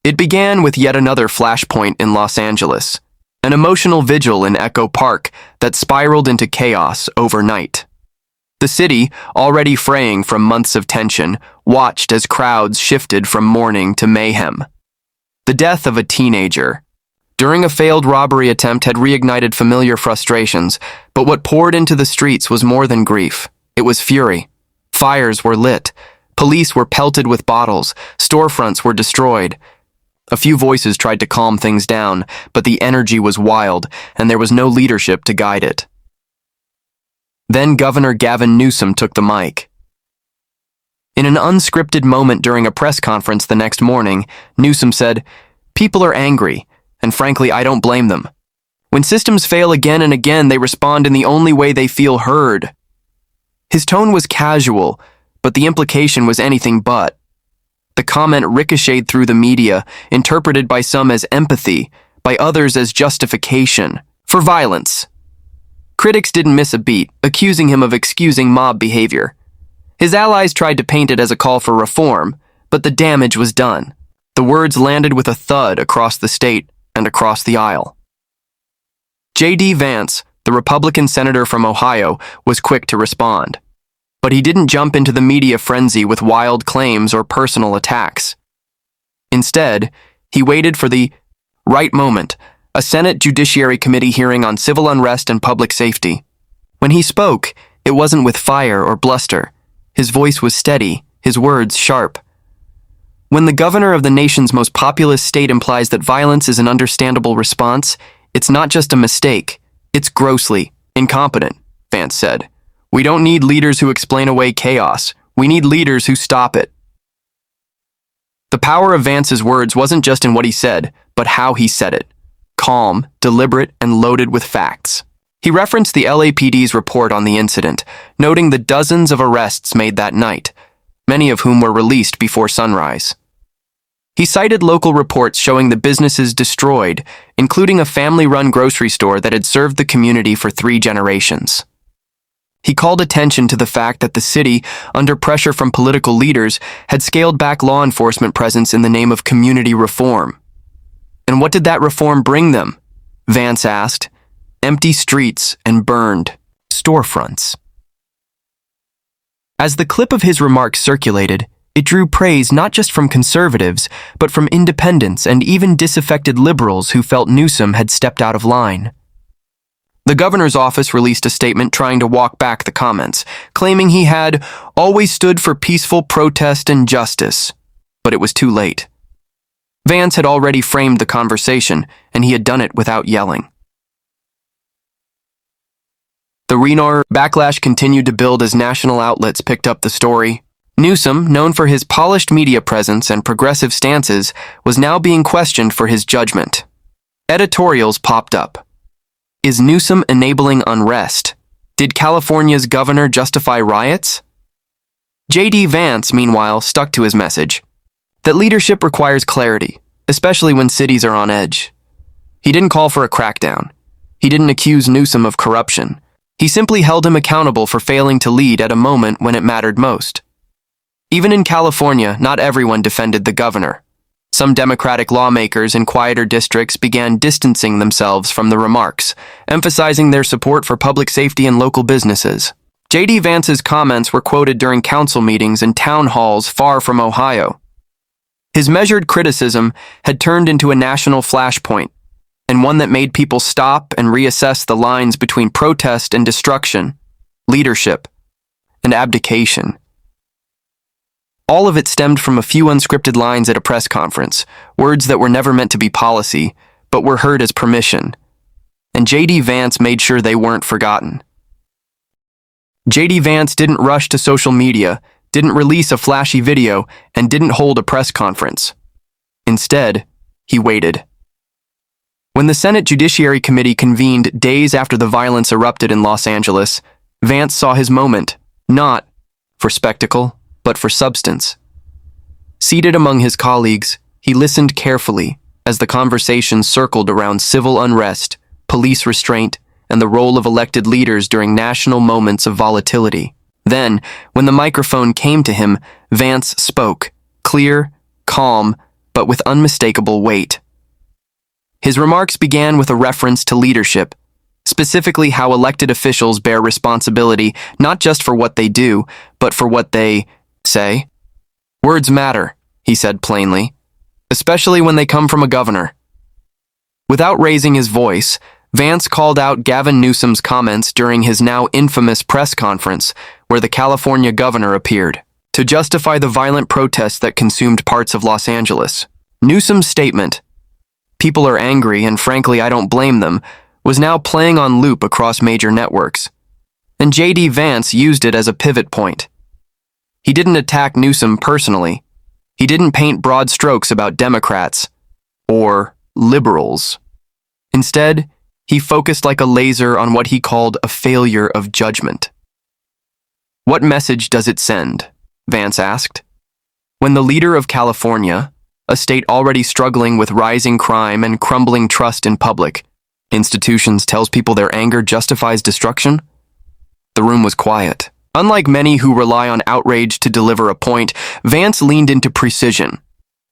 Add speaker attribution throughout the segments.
Speaker 1: It began with yet another flashpoint in Los Angeles, an emotional vigil in Echo Park that spiraled into chaos overnight. The city, already fraying from months of tension, watched as crowds shifted from mourning to mayhem. The death of a teenager during a failed robbery attempt had reignited familiar frustrations, but what poured into the streets was more than grief. It was fury. Fires were lit. Police were pelted with bottles. Storefronts were destroyed. A few voices tried to calm things down, but the energy was wild, and there was no leadership to guide it. Then Governor Gavin Newsom took the mic. In an unscripted moment during a press conference the next morning, Newsom said, "People are angry, and frankly, I don't blame them. When systems fail again and again, they respond in the only way they feel heard." His tone was casual, but the implication was anything but. The comment ricocheted through the media, interpreted by some as empathy, by others as justification for violence. Critics didn't miss a beat, accusing him of excusing mob behavior. His allies tried to paint it as a call for reform, but the damage was done. The words landed with a thud across the state and across the aisle. J.D. Vance, the Republican senator from Ohio, was quick to respond. But he didn't jump into the media frenzy with wild claims or personal attacks. Instead, he waited for the right moment, a Senate Judiciary Committee hearing on civil unrest and public safety. When he spoke, it wasn't with fire or bluster. His voice was steady, his words sharp. When the governor of the nation's most populous state implies that violence is an understandable response, it's not just a mistake, it's grossly incompetent, Vance said. We don't need leaders who explain away chaos. We need leaders who stop it. The power of Vance's words wasn't just in what he said, but how he said it. Calm, deliberate, and loaded with facts. He referenced the LAPD's report on the incident, noting the dozens of arrests made that night, many of whom were released before sunrise. He cited local reports showing the businesses destroyed, including a family-run grocery store that had served the community for 3 generations. He called attention to the fact that the city, under pressure from political leaders, had scaled back law enforcement presence in the name of community reform. And what did that reform bring them? Vance asked. Empty streets and burned storefronts. As the clip of his remarks circulated, it drew praise not just from conservatives, but from independents and even disaffected liberals who felt Newsom had stepped out of line. The governor's office released a statement trying to walk back the comments, claiming he had always stood for peaceful protest and justice, but it was too late. Vance had already framed the conversation, and he had done it without yelling. The Renor backlash continued to build as national outlets picked up the story. Newsom, known for his polished media presence and progressive stances, was now being questioned for his judgment. Editorials popped up. Is Newsom enabling unrest? Did California's governor justify riots? J.D. Vance, meanwhile, stuck to his message that leadership requires clarity, especially when cities are on edge. He didn't call for a crackdown. He didn't accuse Newsom of corruption. He simply held him accountable for failing to lead at a moment when it mattered most. Even in California, not everyone defended the governor. Some Democratic lawmakers in quieter districts began distancing themselves from the remarks, emphasizing their support for public safety and local businesses. J.D. Vance's comments were quoted during council meetings and town halls far from Ohio. His measured criticism had turned into a national flashpoint, and one that made people stop and reassess the lines between protest and destruction, leadership and abdication. All of it stemmed from a few unscripted lines at a press conference, words that were never meant to be policy, but were heard as permission. And J.D. Vance made sure they weren't forgotten. J.D. Vance didn't rush to social media, didn't release a flashy video, and didn't hold a press conference. Instead, he waited. When the Senate Judiciary Committee convened days after the violence erupted in Los Angeles, Vance saw his moment, not for spectacle, but for substance. Seated among his colleagues, he listened carefully as the conversation circled around civil unrest, police restraint, and the role of elected leaders during national moments of volatility. Then, when the microphone came to him, Vance spoke, clear, calm, but with unmistakable weight. His remarks began with a reference to leadership, specifically how elected officials bear responsibility not just for what they do, but for what they say. Words matter, he said plainly, especially when they come from a governor. Without raising his voice, Vance called out Gavin Newsom's comments during his now infamous press conference, where the California governor appeared, to justify the violent protests that consumed parts of Los Angeles. Newsom's statement, "People are angry, and frankly I don't blame them," was now playing on loop across major networks, and J.D. Vance used it as a pivot point. He didn't attack Newsom personally. He didn't paint broad strokes about Democrats or liberals. Instead, he focused like a laser on what he called a failure of judgment. "What message does it send?" Vance asked. "When the leader of California, a state already struggling with rising crime and crumbling trust in public institutions, tells people their anger justifies destruction?" The room was quiet. Unlike many who rely on outrage to deliver a point, Vance leaned into precision.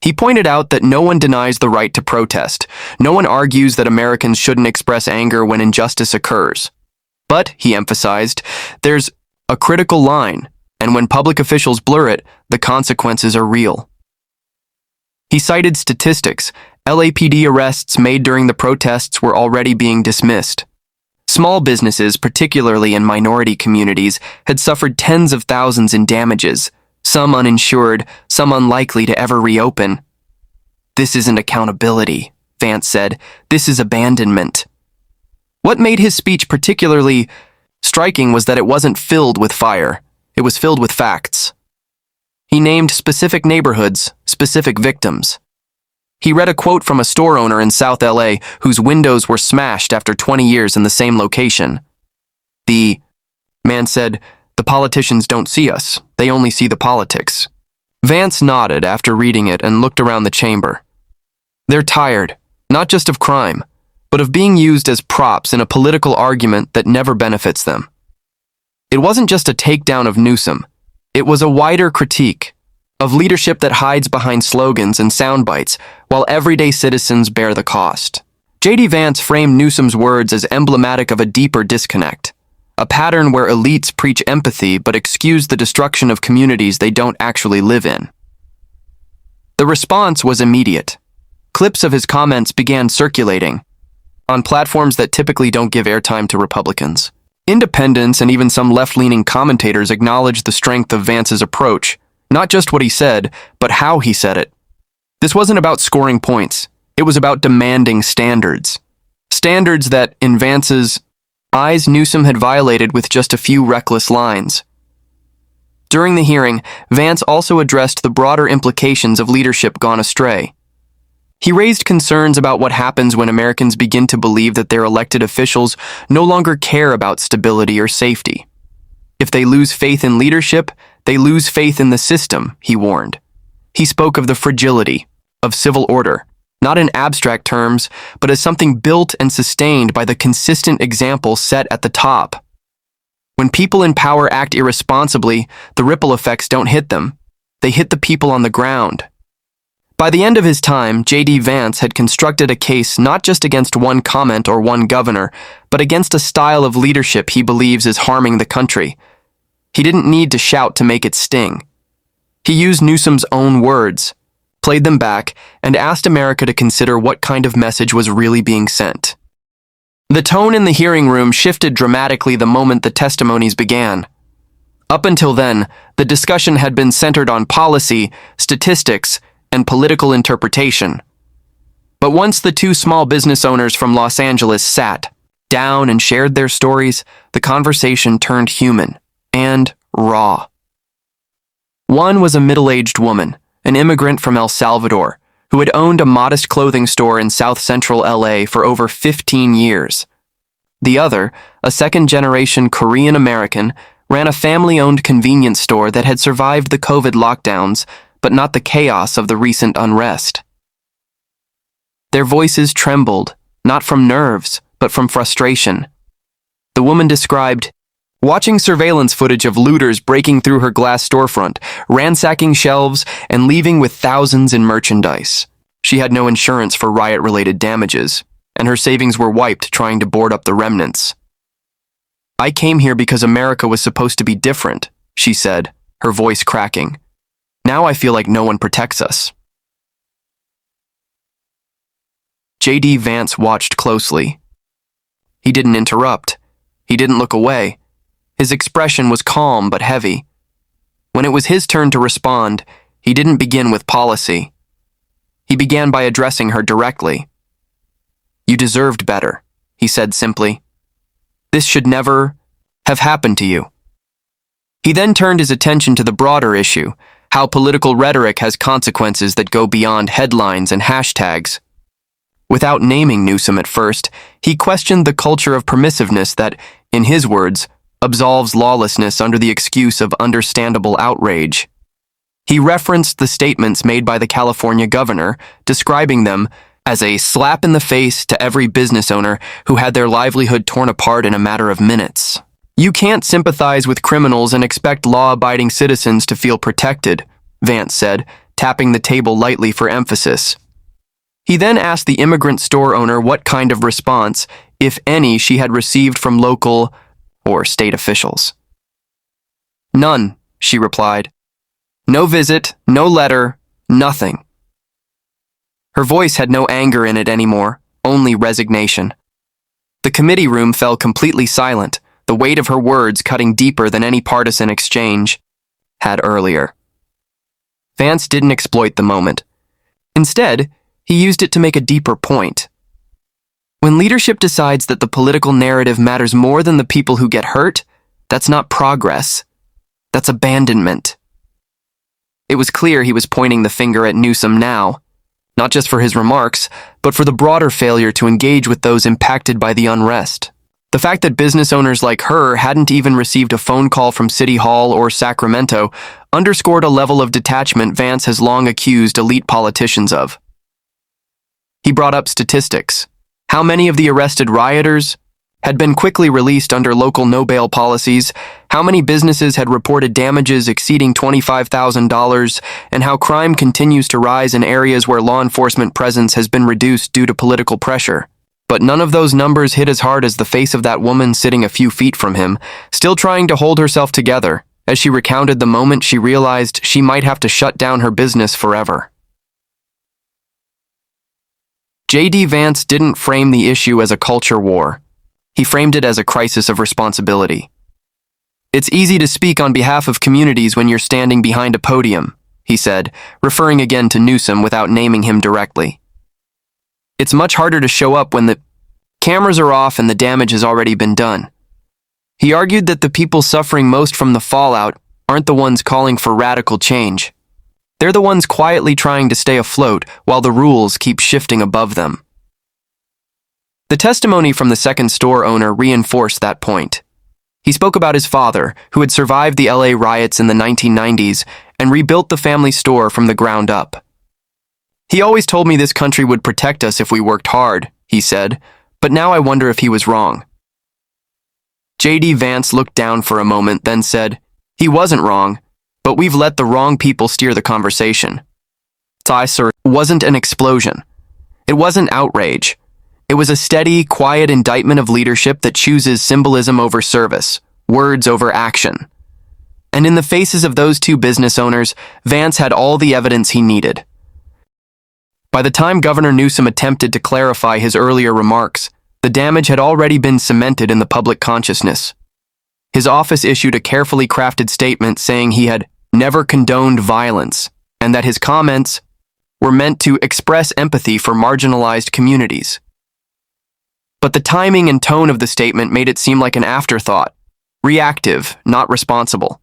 Speaker 1: He pointed out that no one denies the right to protest. No one argues that Americans shouldn't express anger when injustice occurs. But, he emphasized, there's a critical line, and when public officials blur it, the consequences are real. He cited statistics. LAPD arrests made during the protests were already being dismissed. Small businesses, particularly in minority communities, had suffered tens of thousands in damages, some uninsured, some unlikely to ever reopen. "This isn't accountability," Vance said. "This is abandonment." What made his speech particularly striking was that it wasn't filled with fire. It was filled with facts. He named specific neighborhoods, specific victims. He read a quote from a store owner in South LA whose windows were smashed after 20 years in the same location. The man said, "The politicians don't see us. They only see the politics." Vance nodded after reading it and looked around the chamber. They're tired, not just of crime, but of being used as props in a political argument that never benefits them. It wasn't just a takedown of Newsom. It was a wider critique of leadership that hides behind slogans and sound bites, while everyday citizens bear the cost. J.D. Vance framed Newsom's words as emblematic of a deeper disconnect, a pattern where elites preach empathy but excuse the destruction of communities they don't actually live in. The response was immediate. Clips of his comments began circulating on platforms that typically don't give airtime to Republicans. Independents and even some left-leaning commentators acknowledged the strength of Vance's approach, not just what he said, but how he said it. This wasn't about scoring points. It was about demanding standards. Standards that, in Vance's eyes, Newsom had violated with just a few reckless lines. During the hearing, Vance also addressed the broader implications of leadership gone astray. He raised concerns about what happens when Americans begin to believe that their elected officials no longer care about stability or safety. If they lose faith in leadership, they lose faith in the system, he warned. He spoke of the fragility of civil order, not in abstract terms, but as something built and sustained by the consistent example set at the top. When people in power act irresponsibly, the ripple effects don't hit them. They hit the people on the ground. By the end of his time, J.D. Vance had constructed a case not just against one comment or one governor, but against a style of leadership he believes is harming the country. He didn't need to shout to make it sting. He used Newsom's own words, played them back, and asked America to consider what kind of message was really being sent. The tone in the hearing room shifted dramatically the moment the testimonies began. Up until then, the discussion had been centered on policy, statistics, and political interpretation. But once the two small business owners from Los Angeles sat down and shared their stories, the conversation turned human and raw. One was a middle-aged woman, an immigrant from El Salvador, who had owned a modest clothing store in South Central LA for over 15 years. The other, a second-generation Korean American, ran a family-owned convenience store that had survived the COVID lockdowns, but not the chaos of the recent unrest. Their voices trembled, not from nerves, but from frustration. The woman described watching surveillance footage of looters breaking through her glass storefront, ransacking shelves, and leaving with thousands in merchandise. She had no insurance for riot-related damages, and her savings were wiped trying to board up the remnants. "I came here because America was supposed to be different," she said, her voice cracking. "Now I feel like no one protects us." J.D. Vance watched closely. He didn't interrupt. He didn't look away. His expression was calm but heavy. When it was his turn to respond, he didn't begin with policy. He began by addressing her directly. "You deserved better," he said simply. "This should never have happened to you." He then turned his attention to the broader issue, how political rhetoric has consequences that go beyond headlines and hashtags. Without naming Newsom at first, he questioned the culture of permissiveness that, in his words, absolves lawlessness under the excuse of understandable outrage. He referenced the statements made by the California governor, describing them as a slap in the face to every business owner who had their livelihood torn apart in a matter of minutes. "You can't sympathize with criminals and expect law-abiding citizens to feel protected," Vance said, tapping the table lightly for emphasis. He then asked the immigrant store owner what kind of response, if any, she had received from local or state officials. "None," she replied. "No visit, no letter, nothing." Her voice had no anger in it anymore, only resignation. The committee room fell completely silent, the weight of her words cutting deeper than any partisan exchange had earlier. Vance didn't exploit the moment. Instead, he used it to make a deeper point. When leadership decides that the political narrative matters more than the people who get hurt, that's not progress. That's abandonment. It was clear he was pointing the finger at Newsom now, not just for his remarks, but for the broader failure to engage with those impacted by the unrest. The fact that business owners like her hadn't even received a phone call from City Hall or Sacramento underscored a level of detachment Vance has long accused elite politicians of. He brought up statistics. How many of the arrested rioters had been quickly released under local no-bail policies, how many businesses had reported damages exceeding $25,000, and how crime continues to rise in areas where law enforcement presence has been reduced due to political pressure. But none of those numbers hit as hard as the face of that woman sitting a few feet from him, still trying to hold herself together, as she recounted the moment she realized she might have to shut down her business forever. J.D. Vance didn't frame the issue as a culture war. He framed it as a crisis of responsibility. "It's easy to speak on behalf of communities when you're standing behind a podium," he said, referring again to Newsom without naming him directly. "It's much harder to show up when the cameras are off and the damage has already been done." He argued that the people suffering most from the fallout aren't the ones calling for radical change. They're the ones quietly trying to stay afloat while the rules keep shifting above them. The testimony from the second store owner reinforced that point. He spoke about his father, who had survived the LA riots in the 1990s and rebuilt the family store from the ground up. "He always told me this country would protect us if we worked hard," he said, "but now I wonder if he was wrong." J.D. Vance looked down for a moment, then said, "He wasn't wrong, but we've let the wrong people steer the conversation." It wasn't an explosion. It wasn't outrage. It was a steady, quiet indictment of leadership that chooses symbolism over service, words over action. And in the faces of those two business owners, Vance had all the evidence he needed. By the time Governor Newsom attempted to clarify his earlier remarks, the damage had already been cemented in the public consciousness. His office issued a carefully crafted statement saying he had never condoned violence, and that his comments were meant to express empathy for marginalized communities. But the timing and tone of the statement made it seem like an afterthought, reactive, not responsible.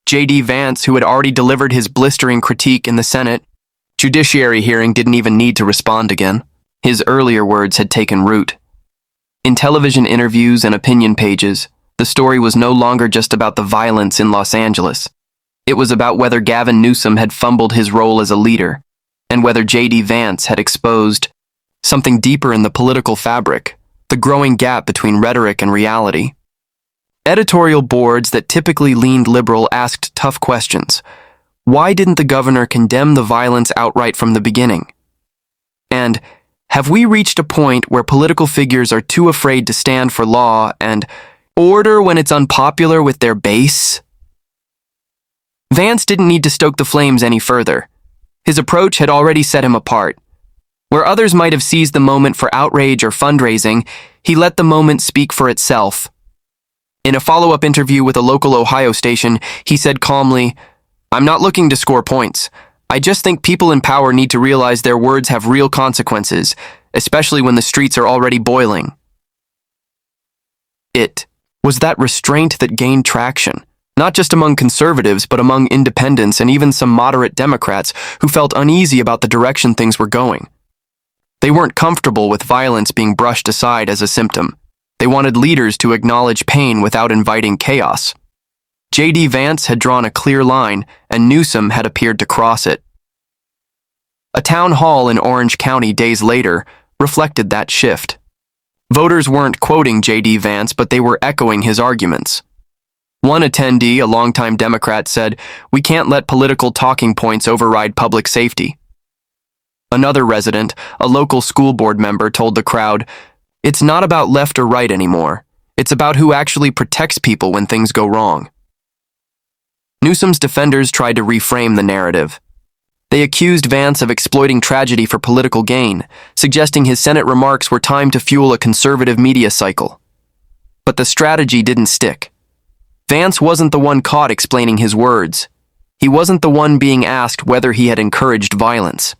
Speaker 1: J.D. Vance, who had already delivered his blistering critique in the Senate Judiciary hearing, didn't even need to respond again. His earlier words had taken root. In television interviews and opinion pages, the story was no longer just about the violence in Los Angeles. It was about whether Gavin Newsom had fumbled his role as a leader, and whether J.D. Vance had exposed something deeper in the political fabric, the growing gap between rhetoric and reality. Editorial boards that typically leaned liberal asked tough questions. Why didn't the governor condemn the violence outright from the beginning? And have we reached a point where political figures are too afraid to stand for law and order when it's unpopular with their base? Vance didn't need to stoke the flames any further. His approach had already set him apart. Where others might have seized the moment for outrage or fundraising, he let the moment speak for itself. In a follow-up interview with a local Ohio station, he said calmly, "I'm not looking to score points. I just think people in power need to realize their words have real consequences, especially when the streets are already boiling." It was that restraint that gained traction, not just among conservatives, but among independents and even some moderate Democrats who felt uneasy about the direction things were going. They weren't comfortable with violence being brushed aside as a symptom. They wanted leaders to acknowledge pain without inviting chaos. J.D. Vance had drawn a clear line, and Newsom had appeared to cross it. A town hall in Orange County days later reflected that shift. Voters weren't quoting J.D. Vance, but they were echoing his arguments. One attendee, a longtime Democrat, said, "We can't let political talking points override public safety." Another resident, a local school board member, told the crowd, "It's not about left or right anymore. It's about who actually protects people when things go wrong." Newsom's defenders tried to reframe the narrative. They accused Vance of exploiting tragedy for political gain, suggesting his Senate remarks were timed to fuel a conservative media cycle. But the strategy didn't stick. Vance wasn't the one caught explaining his words. He wasn't the one being asked whether he had encouraged violence.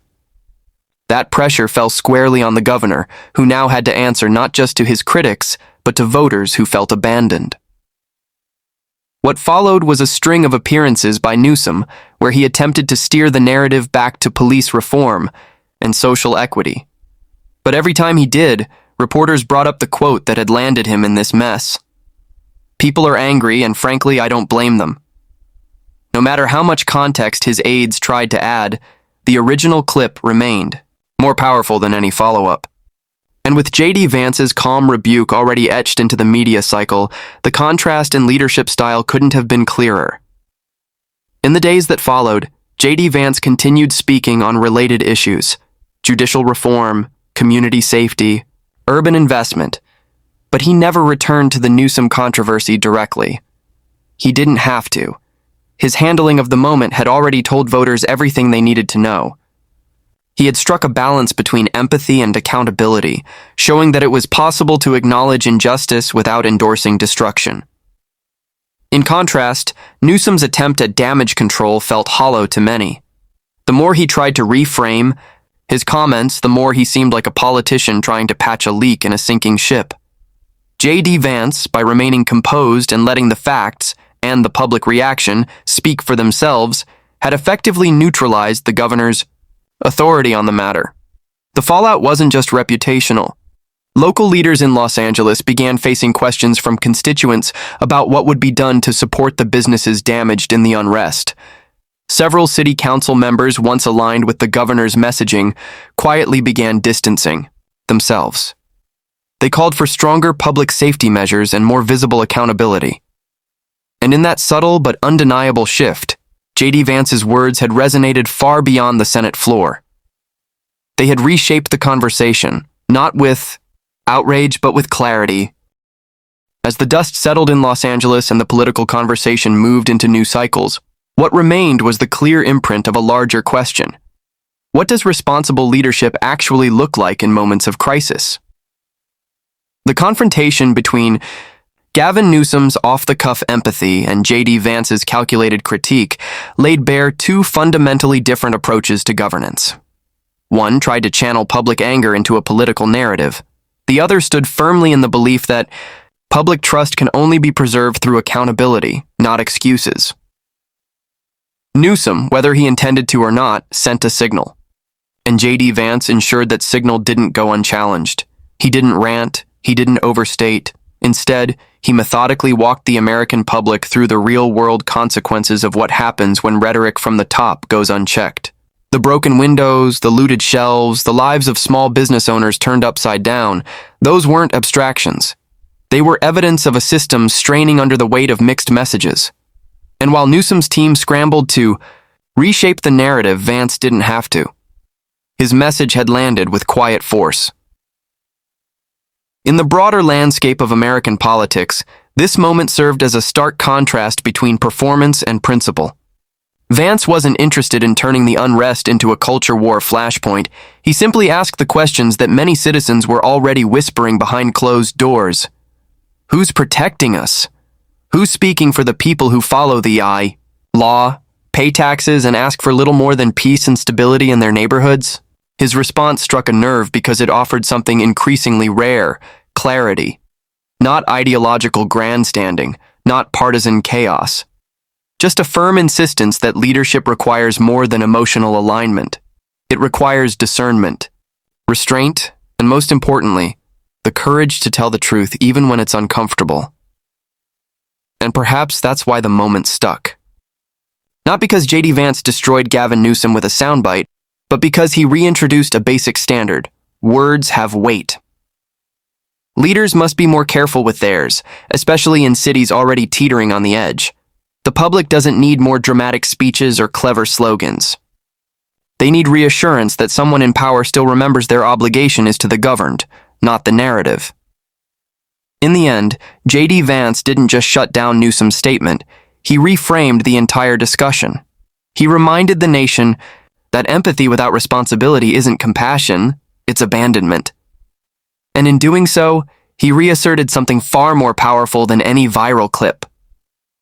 Speaker 1: That pressure fell squarely on the governor, who now had to answer not just to his critics, but to voters who felt abandoned. What followed was a string of appearances by Newsom, where he attempted to steer the narrative back to police reform and social equity. But every time he did, reporters brought up the quote that had landed him in this mess. People are angry, and frankly, I don't blame them. No matter how much context his aides tried to add, the original clip remained, more powerful than any follow-up. And with J.D. Vance's calm rebuke already etched into the media cycle, the contrast in leadership style couldn't have been clearer. In the days that followed, J.D. Vance continued speaking on related issues: judicial reform, community safety, urban investment, but he never returned to the Newsom controversy directly. He didn't have to. His handling of the moment had already told voters everything they needed to know. He had struck a balance between empathy and accountability, showing that it was possible to acknowledge injustice without endorsing destruction. In contrast, Newsom's attempt at damage control felt hollow to many. The more he tried to reframe his comments, the more he seemed like a politician trying to patch a leak in a sinking ship. J.D. Vance, by remaining composed and letting the facts and the public reaction speak for themselves, had effectively neutralized the governor's authority on the matter. The fallout wasn't just reputational. Local leaders in Los Angeles began facing questions from constituents about what would be done to support the businesses damaged in the unrest. Several city council members, once aligned with the governor's messaging, quietly began distancing themselves. They called for stronger public safety measures and more visible accountability. And in that subtle but undeniable shift, J.D. Vance's words had resonated far beyond the Senate floor. They had reshaped the conversation, not with outrage, but with clarity. As the dust settled in Los Angeles and the political conversation moved into new cycles, what remained was the clear imprint of a larger question. What does responsible leadership actually look like in moments of crisis? The confrontation between Gavin Newsom's off-the-cuff empathy and J.D. Vance's calculated critique laid bare two fundamentally different approaches to governance. One tried to channel public anger into a political narrative. The other stood firmly in the belief that public trust can only be preserved through accountability, not excuses. Newsom, whether he intended to or not, sent a signal. And J.D. Vance ensured that signal didn't go unchallenged. He didn't rant, he didn't overstate. Instead, he methodically walked the American public through the real-world consequences of what happens when rhetoric from the top goes unchecked. The broken windows, the looted shelves, the lives of small business owners turned upside down, those weren't abstractions. They were evidence of a system straining under the weight of mixed messages. And while Newsom's team scrambled to reshape the narrative, Vance didn't have to. His message had landed with quiet force. In the broader landscape of American politics, this moment served as a stark contrast between performance and principle. Vance wasn't interested in turning the unrest into a culture war flashpoint. He simply asked the questions that many citizens were already whispering behind closed doors. Who's protecting us? Who's speaking for the people who follow the law, pay taxes, and ask for little more than peace and stability in their neighborhoods? His response struck a nerve because it offered something increasingly rare: clarity. Not ideological grandstanding, not partisan chaos. Just a firm insistence that leadership requires more than emotional alignment. It requires discernment, restraint, and most importantly, the courage to tell the truth even when it's uncomfortable. And perhaps that's why the moment stuck. Not because J.D. Vance destroyed Gavin Newsom with a soundbite, but because he reintroduced a basic standard: words have weight. Leaders must be more careful with theirs, especially in cities already teetering on the edge. The public doesn't need more dramatic speeches or clever slogans. They need reassurance that someone in power still remembers their obligation is to the governed, not the narrative. In the end, J.D. Vance didn't just shut down Newsom's statement, he reframed the entire discussion. He reminded the nation that empathy without responsibility isn't compassion, it's abandonment. And in doing so, he reasserted something far more powerful than any viral clip: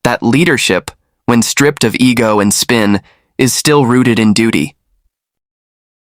Speaker 1: that leadership, when stripped of ego and spin, is still rooted in duty.